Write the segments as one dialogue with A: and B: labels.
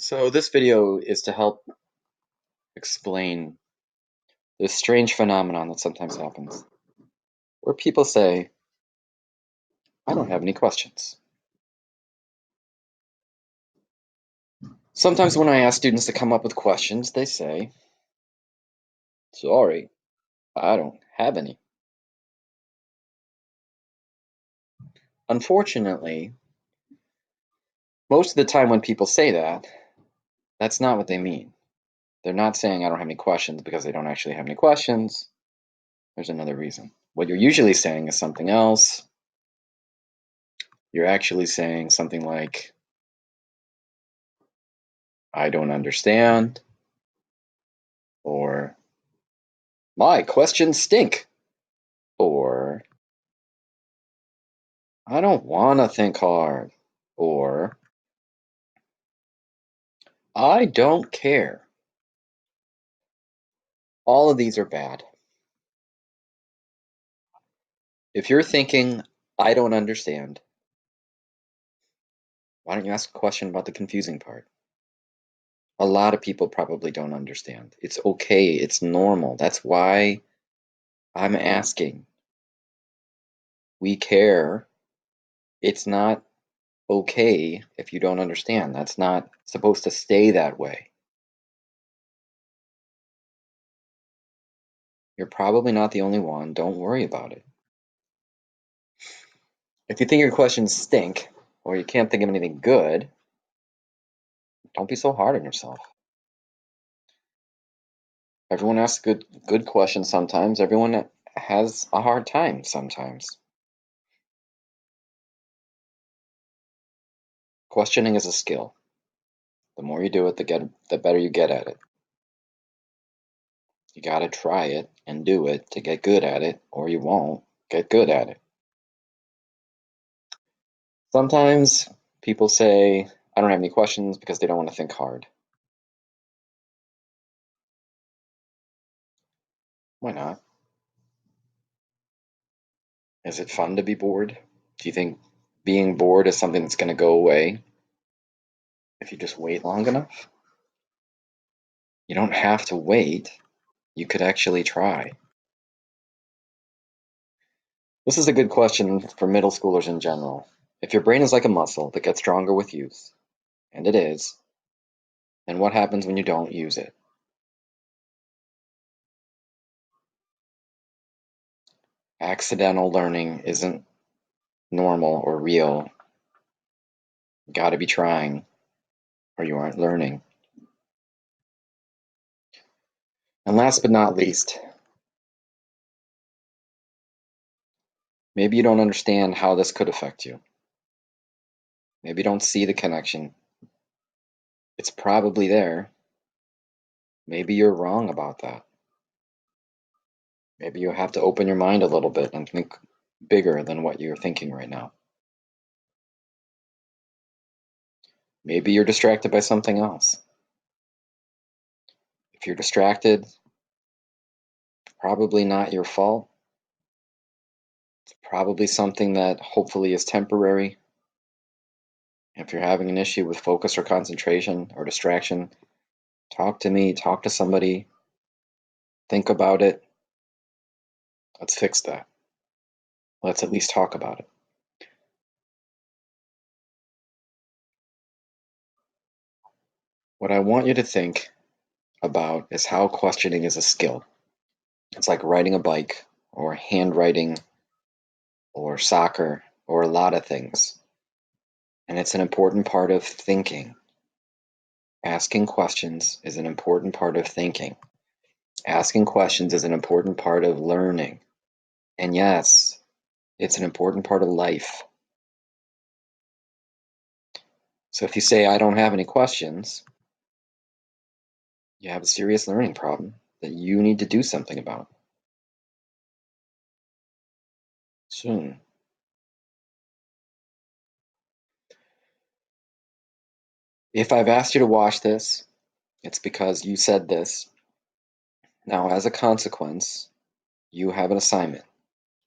A: So this video is to help explain this strange phenomenon that sometimes happens, where people say, I don't have any questions. Sometimes when I ask students to come up with questions, they say, sorry, I don't have any. Unfortunately, most of the time when people say that, that's not what they mean. They're not saying I don't have any questions because they don't actually have any questions. There's another reason. What you're usually saying is something else. You're actually saying something like, I don't understand, or my questions stink, or I don't want to think hard, or I don't care. All of these are bad. If you're thinking, I don't understand, why don't you ask a question about the confusing part? A lot of people probably don't understand. It's okay, it's normal. That's why I'm asking. We care. It's not okay if you don't understand. That's not supposed to stay that way. You're probably not the only one. Don't worry about it. If you think your questions stink, or you can't think of anything good, don't be so hard on yourself. Everyone asks good questions sometimes. Everyone has a hard time sometimes. Questioning is a skill. The more you do it, the better you get at it. You gotta try it and do it to get good at it, or you won't get good at it. Sometimes people say, I don't have any questions because they don't want to think hard. Why not? Is it fun to be bored? Do you think being bored is something that's going to go away if you just wait long enough? You don't have to wait. You could actually try. This is a good question for middle schoolers in general. If your brain is like a muscle that gets stronger with use, and it is, then what happens when you don't use it? Accidental learning isn't normal or real. You gotta be trying, or you aren't learning. And last but not least, maybe you don't understand how this could affect you. Maybe you don't see the connection. It's probably there. Maybe you're wrong about that. Maybe you have to open your mind a little bit and think bigger than what you're thinking right now. Maybe you're distracted by something else. If you're distracted, probably not your fault. It's probably something that hopefully is temporary. If you're having an issue with focus or concentration or distraction, talk to me, talk to somebody, think about it. Let's fix that. Let's at least talk about it. What I want you to think about is how questioning is a skill. It's like riding a bike or handwriting or soccer or a lot of things. And it's an important part of thinking. Asking questions is an important part of thinking. Asking questions is an important part of learning. And yes, it's an important part of life. So if you say, I don't have any questions, you have a serious learning problem that you need to do something about soon. If I've asked you to watch this, it's because you said this. Now, as a consequence, you have an assignment.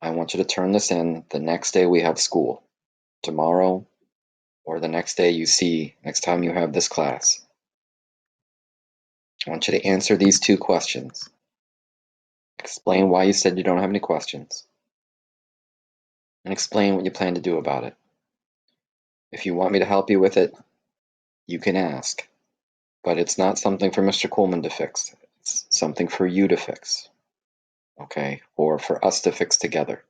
A: I want you to turn this in the next day we have school, tomorrow, or the next day you see, next time you have this class. I want you to answer these 2 questions. Explain why you said you don't have any questions, and explain what you plan to do about it. If you want me to help you with it, you can ask, but it's not something for Mr. Coleman to fix. It's something for you to fix, okay? Or for us to fix together.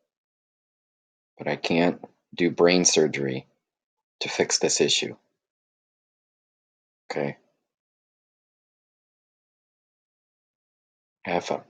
A: But I can't do brain surgery to fix this issue, okay? Have fun.